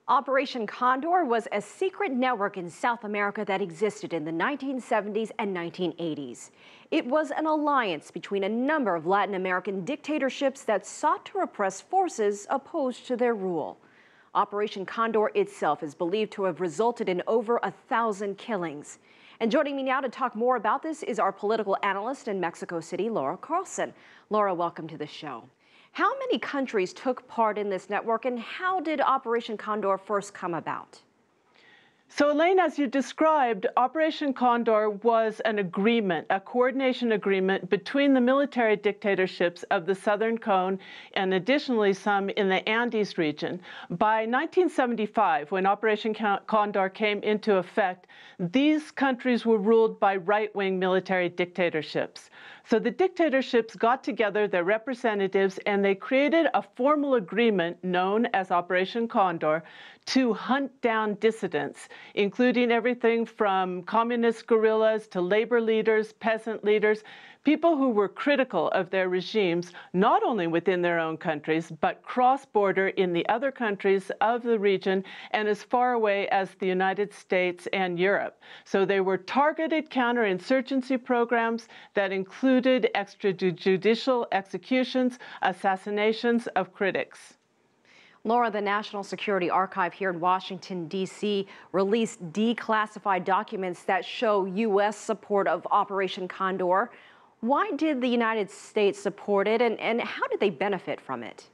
Operation Condor was a secret network in South America that existed in the 1970s and 1980s. It was an alliance between a number of Latin American dictatorships that sought to repress forces opposed to their rule. Operation Condor itself is believed to have resulted in over 1,000 killings. And joining me now to talk more about this is our political analyst in Mexico City, Laura Carlsen. Laura, welcome to the show. How many countries took part in this network, and how did Operation Condor first come about? So, Elaine, as you described, Operation Condor was an agreement, a coordination agreement between the military dictatorships of the Southern Cone and additionally some in the Andes region. By 1975, when Operation Condor came into effect, these countries were ruled by right-wing military dictatorships. So the dictatorships got together their representatives and they created a formal agreement known as Operation Condor to hunt down dissidents, including everything from communist guerrillas to labor leaders, peasant leaders, people who were critical of their regimes, not only within their own countries, but cross-border in the other countries of the region and as far away as the United States and Europe. So they were targeted counterinsurgency programs that included extrajudicial executions, assassinations of critics. Laura, the National Security Archive here in Washington, D.C. released declassified documents that show U.S. support of Operation Condor. Why did the United States support it, and how did they benefit from it?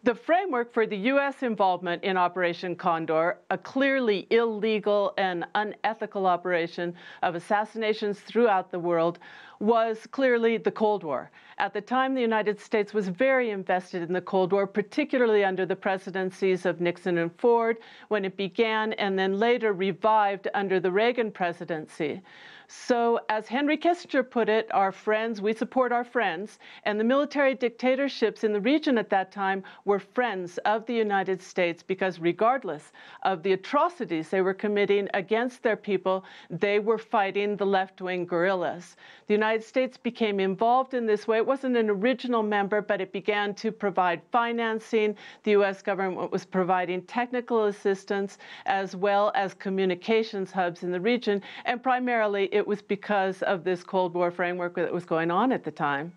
The framework for the U.S. involvement in Operation Condor, a clearly illegal and unethical operation of assassinations throughout the world, was clearly the Cold War. At the time, the United States was very invested in the Cold War, particularly under the presidencies of Nixon and Ford when it began, and then later revived under the Reagan presidency. So, as Henry Kissinger put it, our friends, we support our friends, and the military dictatorships in the region at that time were friends of the United States because regardless of the atrocities they were committing against their people, they were fighting the left-wing guerrillas. The United States became involved in this way. It wasn't an original member, but it began to provide financing. The U.S. government was providing technical assistance as well as communications hubs in the region, and primarily it was because of this Cold War framework that was going on at the time.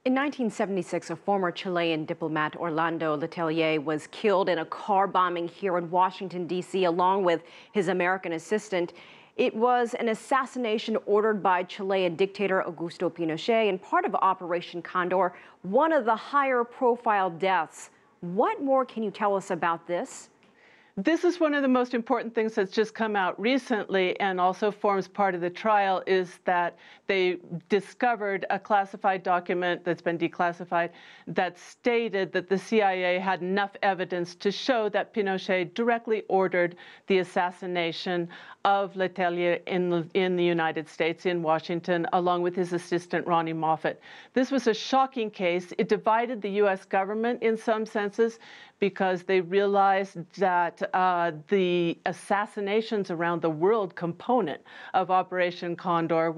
In 1976, a former Chilean diplomat, Orlando Letelier, was killed in a car bombing here in Washington, D.C., along with his American assistant. It was an assassination ordered by Chilean dictator Augusto Pinochet and part of Operation Condor, one of the higher profile deaths. What more can you tell us about this? This is one of the most important things that's just come out recently and also forms part of the trial, is that they discovered a classified document that's been declassified that stated that the CIA had enough evidence to show that Pinochet directly ordered the assassination of Letelier in the United States, in Washington, along with his assistant, Ronnie Moffett. This was a shocking case. It divided the U.S. government in some senses because they realized that the assassinations around the world component of Operation Condor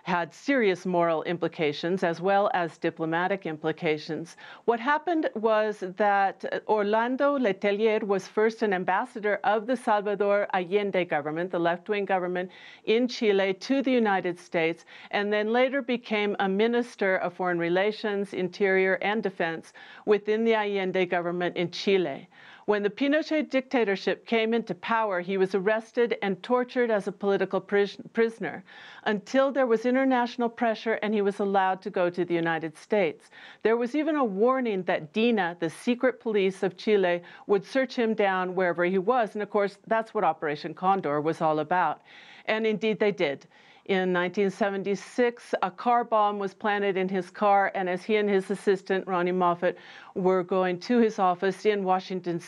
had serious moral implications as well as diplomatic implications. What happened was that Orlando Letelier was first an ambassador of the Salvador Allende government, the left-wing government in Chile, to the United States, and then later became a minister of foreign relations, interior, and defense within the Allende government in Chile. When the Pinochet dictatorship came into power, he was arrested and tortured as a political prisoner until there was international pressure and he was allowed to go to the United States. There was even a warning that DINA, the secret police of Chile, would search him down wherever he was. And of course, that's what Operation Condor was all about. And indeed they did. In 1976, a car bomb was planted in his car, and as he and his assistant, Ronnie Moffett, were going to his office in Washington,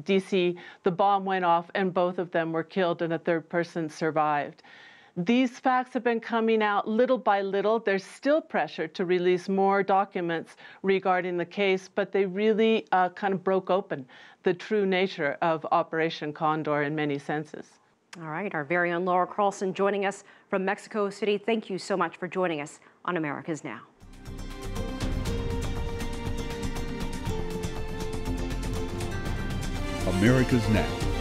D.C., the bomb went off, and both of them were killed, and a third person survived. These facts have been coming out little by little. There's still pressure to release more documents regarding the case, but they really kind of broke open the true nature of Operation Condor in many senses. All right, our very own Laura Carlsen joining us from Mexico City. Thank you so much for joining us on America's Now. America's Now.